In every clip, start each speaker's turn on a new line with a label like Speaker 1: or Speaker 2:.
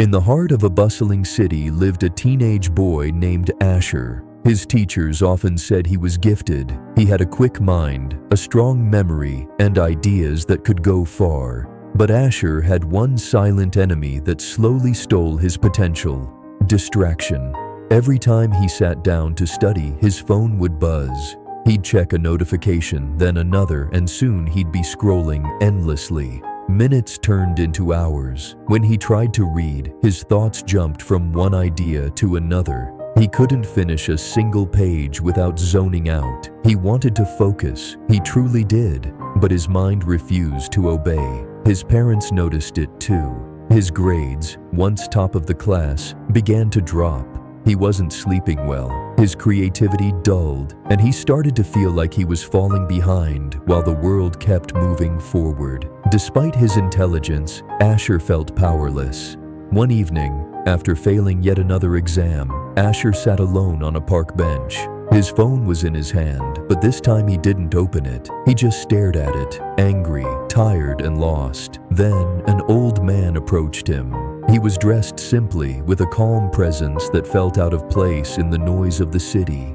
Speaker 1: In the heart of a bustling city lived a teenage boy named Asher. His teachers often said he was gifted. He had a quick mind, a strong memory, and ideas that could go far. But Asher had one silent enemy that slowly stole his potential: distraction. Every time he sat down to study, his phone would buzz. He'd check a notification, then another, and soon he'd be scrolling endlessly. Minutes turned into hours. When he tried to read, his thoughts jumped from one idea to another. He couldn't finish a single page without zoning out. He wanted to focus. He truly did. But his mind refused to obey. His parents noticed it too. His grades, once top of the class, began to drop. He wasn't sleeping well. His creativity dulled, and he started to feel like he was falling behind while the world kept moving forward. Despite his intelligence, Asher felt powerless. One evening, after failing yet another exam, Asher sat alone on a park bench. His phone was in his hand, but this time he didn't open it. He just stared at it, angry, tired, and lost. Then an old man approached him. He was dressed simply, with a calm presence that felt out of place in the noise of the city.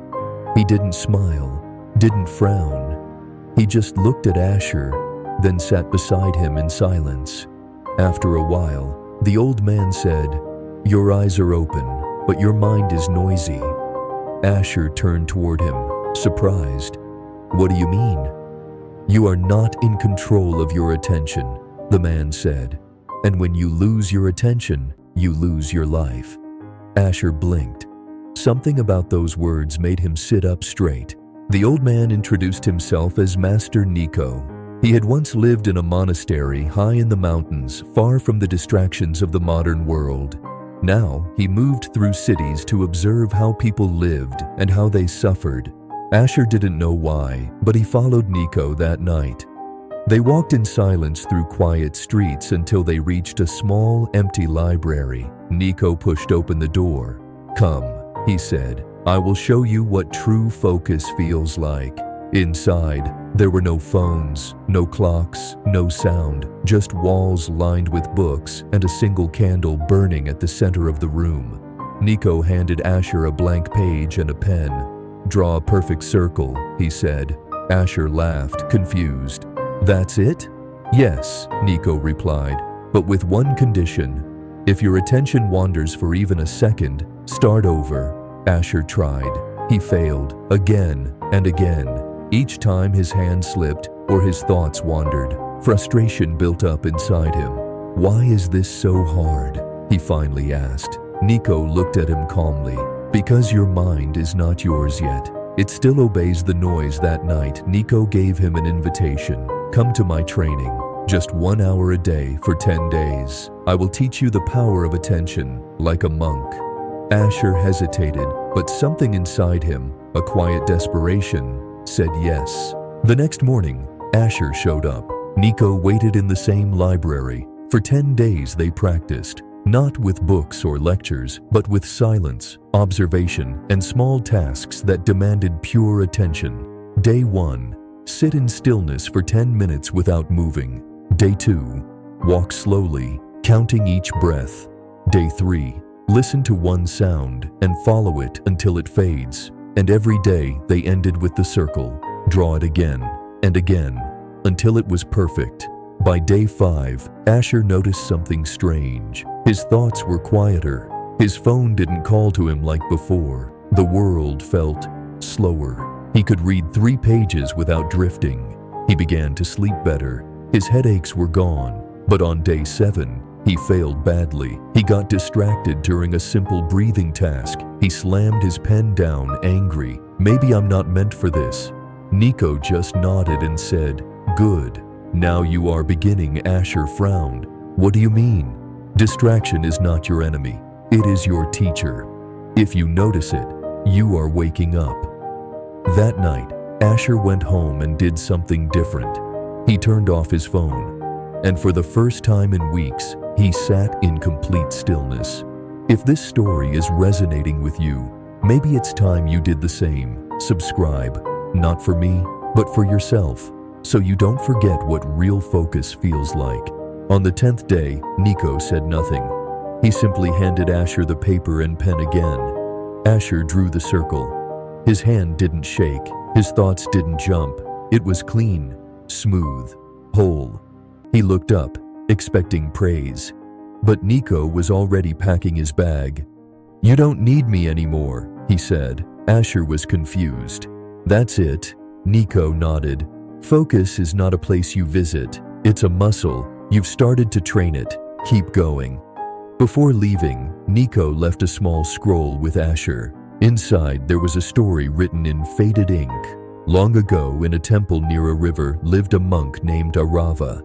Speaker 1: He didn't smile, didn't frown. He just looked at Asher, then sat beside him in silence. After a while, the old man said, "Your eyes are open, but your mind is noisy." Asher turned toward him, surprised. "What do you mean?" "You are not in control of your attention," the man said. "And when you lose your attention, you lose your life." Asher blinked. Something about those words made him sit up straight. The old man introduced himself as Master Nico. He had once lived in a monastery high in the mountains, far from the distractions of the modern world. Now, he moved through cities to observe how people lived and how they suffered. Asher didn't know why, but he followed Nico that night. They walked in silence through quiet streets until they reached a small, empty library. Nico pushed open the door. "Come," he said, "I will show you what true focus feels like." Inside, there were no phones, no clocks, no sound, just walls lined with books and a single candle burning at the center of the room. Nico handed Asher a blank page and a pen. "Draw a perfect circle," he said. Asher laughed, confused. "That's it?" "Yes," Nico replied, "but with one condition. If your attention wanders for even a second, start over." Asher tried. He failed, again and again. Each time his hand slipped or his thoughts wandered, frustration built up inside him. "Why is this so hard?" he finally asked. Nico looked at him calmly. "Because your mind is not yours yet. It still obeys the noise." That night, Nico gave him an invitation. "Come to my training. Just 1 hour a day for 10 days. I will teach you the power of attention, like a monk." Asher hesitated, but something inside him, a quiet desperation, said yes. The next morning, Asher showed up. Nico waited in the same library. For 10 days they practiced, not with books or lectures, but with silence, observation, and small tasks that demanded pure attention. Day 1. Sit in stillness for 10 minutes without moving. Day 2. Walk slowly, counting each breath. Day 3. Listen to one sound and follow it until it fades. And every day they ended with the circle. Draw it again and again until it was perfect. By day 5, Asher noticed something strange. His thoughts were quieter. His phone didn't call to him like before. The world felt slower. He could read 3 pages without drifting. He began to sleep better. His headaches were gone. But on day 7, he failed badly. He got distracted during a simple breathing task. He slammed his pen down, angry. "Maybe I'm not meant for this." Nico just nodded and said, "Good. Now you are beginning." Asher frowned. "What do you mean?" "Distraction is not your enemy. It is your teacher. If you notice it, you are waking up." That night, Asher went home and did something different. He turned off his phone. And for the first time in weeks, he sat in complete stillness. If this story is resonating with you, maybe it's time you did the same. Subscribe, not for me, but for yourself, so you don't forget what real focus feels like. On the 10th day, Nico said nothing. He simply handed Asher the paper and pen again. Asher drew the circle. His hand didn't shake, his thoughts didn't jump. It was clean, smooth, whole. He looked up, expecting praise. But Nico was already packing his bag. "You don't need me anymore," he said. Asher was confused. "That's it." Nico nodded. "Focus is not a place you visit. It's a muscle. You've started to train it. Keep going." Before leaving, Nico left a small scroll with Asher. Inside, there was a story written in faded ink. Long ago, in a temple near a river, lived a monk named Arava.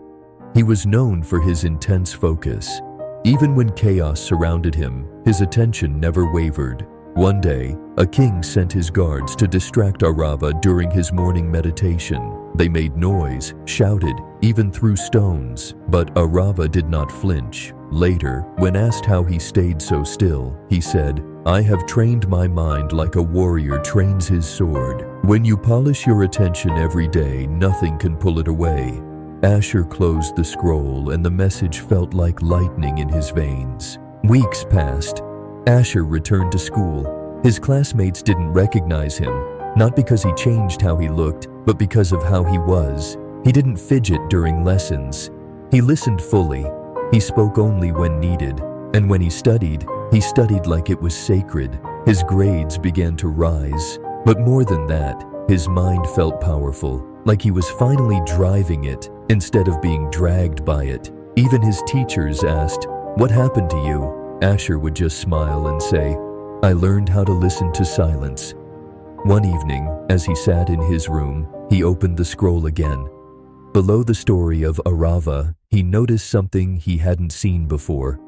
Speaker 1: He was known for his intense focus. Even when chaos surrounded him, his attention never wavered. One day, a king sent his guards to distract Arava during his morning meditation. They made noise, shouted, even threw stones, but Arava did not flinch. Later, when asked how he stayed so still, he said, "I have trained my mind like a warrior trains his sword. When you polish your attention every day, nothing can pull it away." Asher closed the scroll and the message felt like lightning in his veins. Weeks passed. Asher returned to school. His classmates didn't recognize him, not because he changed how he looked, but because of how he was. He didn't fidget during lessons. He listened fully. He spoke only when needed. And when he studied like it was sacred. His grades began to rise. But more than that, his mind felt powerful, like he was finally driving it instead of being dragged by it. Even his teachers asked, "What happened to you?" Asher would just smile and say, "I learned how to listen to silence." One evening, as he sat in his room, he opened the scroll again. Below the story of Arava, he noticed something he hadn't seen before.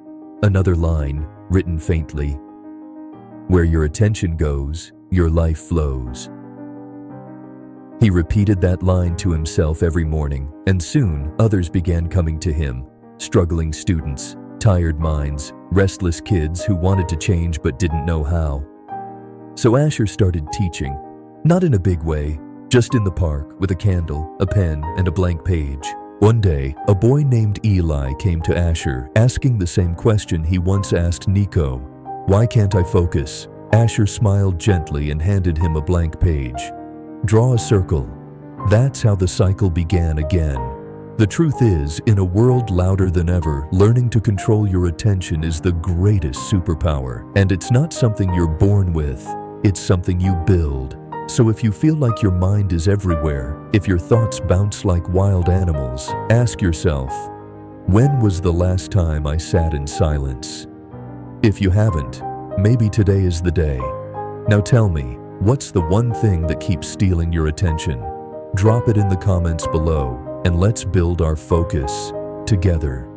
Speaker 1: Another line, written faintly. "Where your attention goes, your life flows." He repeated that line to himself every morning, and soon others began coming to him. Struggling students, tired minds, restless kids who wanted to change but didn't know how. So Asher started teaching, not in a big way, just in the park with a candle, a pen, and a blank page. One day, a boy named Eli came to Asher, asking the same question he once asked Nico. "Why can't I focus?" Asher smiled gently and handed him a blank page. "Draw a circle." That's how the cycle began again. The truth is, in a world louder than ever, learning to control your attention is the greatest superpower. And it's not something you're born with, it's something you build. So if you feel like your mind is everywhere, if your thoughts bounce like wild animals, ask yourself, when was the last time I sat in silence? If you haven't, maybe today is the day. Now tell me, what's the one thing that keeps stealing your attention? Drop it in the comments below, and let's build our focus together.